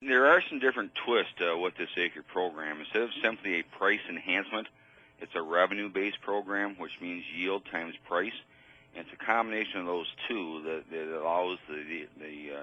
There are some different twists with this acre program. Instead of simply a price enhancement, it's a revenue-based program, which means yield times price. And it's a combination of those two that allows the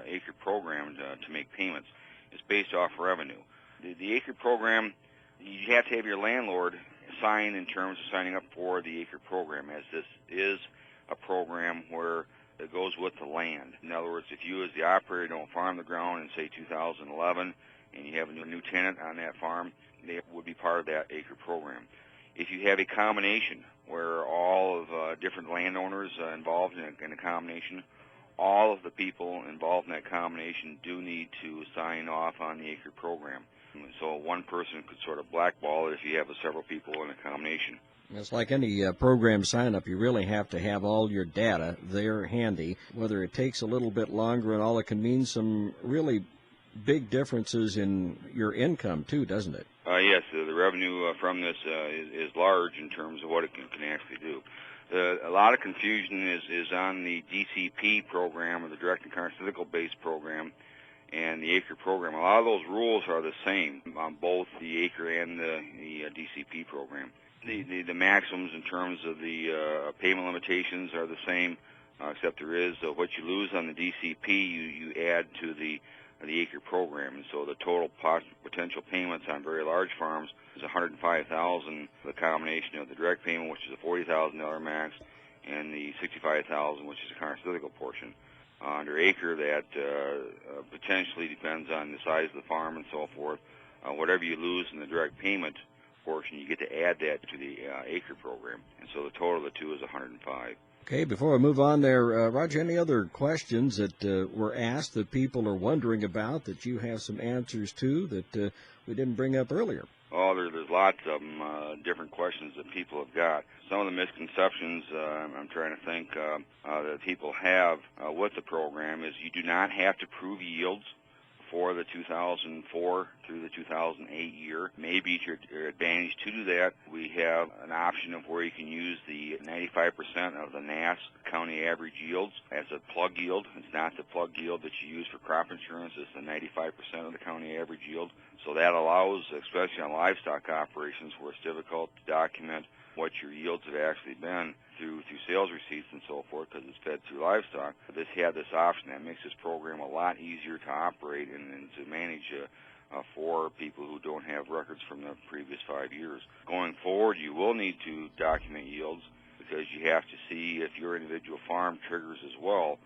acre program to make payments. It's based off revenue. The acre program, you have to have your landlord sign in terms of signing up for the acre program, as this is a program where it goes with the land. In other words, if you as the operator don't farm the ground in, say, 2011, and you have a new tenant on that farm, they would be part of that acre program. If you have a combination where all of different landowners involved in a combination, all of the people involved in that combination do need to sign off on the acre program. So one person could sort of blackball it if you have several people in a combination. It's like any program sign-up. You really have to have all your data there handy. Whether it takes a little bit longer and all, it can mean some really big differences in your income, too, doesn't it? Yes, the revenue from this is large in terms of what it can actually do. A lot of confusion is on the DCP program, or the direct and countercyclical-based program, and the acre program. A lot of those rules are the same on both the acre and the DCP program. The maximums in terms of the payment limitations are the same, except there is what you lose on the DCP, you add to the acre program, and so the total potential payments on very large farms is $105,000. The combination of the direct payment, which is a $40,000 max, and the $65,000, which is a countercyclical portion. Under acre, that potentially depends on the size of the farm and so forth. Whatever you lose in the direct payment portion, you get to add that to the acre program, and so the total of the two is $105,000. Okay, before we move on there, Roger, any other questions that were asked that people are wondering about that you have some answers to that we didn't bring up earlier? Oh, there's lots of them, different questions that people have got. Some of the misconceptions I'm trying to think that people have with the program is you do not have to prove yields for the 2004 through the 2008 year. Maybe it's your advantage to do that. We have an option of where you can use the 95% of the NAS county average yields as a plug yield. It's not the plug yield that you use for crop insurance. It's the 95% of the county average yield. So that allows, especially on livestock operations where it's difficult to document what your yields have actually been through sales receipts and so forth, because it's fed through livestock. This option that makes this program a lot easier to operate and to manage for people who don't have records from the previous 5 years. Going forward, you will need to document yields because you have to see if your individual farm triggers as well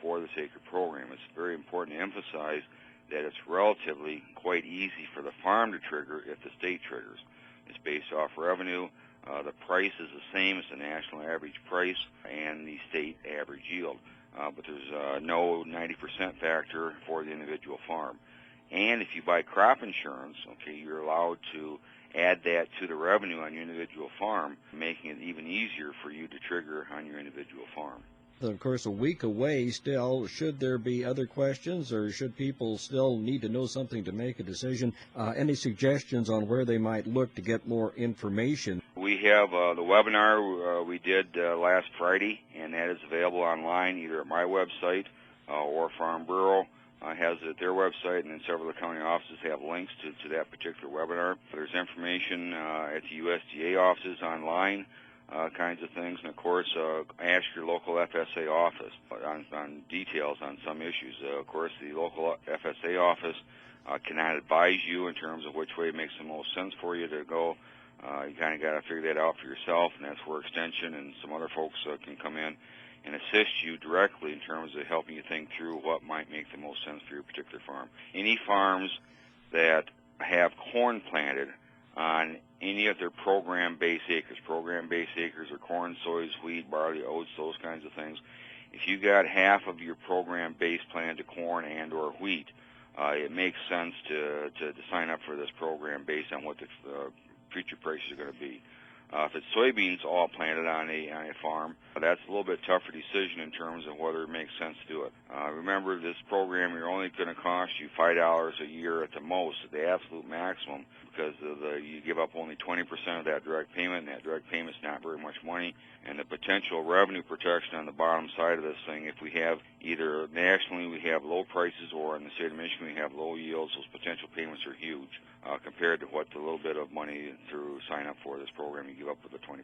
for this acre program. It's very important to emphasize that it's relatively quite easy for the farm to trigger if the state triggers. It's based off revenue. The price is the same as the national average price and the state average yield, but there's no 90% factor for the individual farm. And if you buy crop insurance, okay, you're allowed to add that to the revenue on your individual farm, making it even easier for you to trigger on your individual farm. Of course, a week away still. Should there be other questions, or should people still need to know something to make a decision? Any suggestions on where they might look to get more information? We have the webinar we did last Friday, and that is available online either at my website or Farm Bureau has it at their website, and then several of the county offices have links to that particular webinar. There's information at the USDA offices online. Kinds of things, and of course, ask your local FSA office on details on some issues. Of course, the local FSA office cannot advise you in terms of which way makes the most sense for you to go. You kind of got to figure that out for yourself, and that's where Extension and some other folks can come in and assist you directly in terms of helping you think through what might make the most sense for your particular farm. Any farms that have corn planted on any of their program-based acres are corn, soy, wheat, barley, oats, those kinds of things. If you got half of your program base planted to corn and or wheat, it makes sense to sign up for this program based on what the future prices are going to be. If it's soybeans all planted on a farm, that's a little bit tougher decision in terms of whether it makes sense to do it. Remember, this program, you're only going to cost you $5 a year at the most, at the absolute maximum, because you give up only 20% of that direct payment, and that direct payment's not very much money. And the potential revenue protection on the bottom side of this thing, if we have either nationally we have low prices or in the state of Michigan we have low yields, those potential payments are huge compared to what the little bit of money to sign up for this program you give up with the 20%.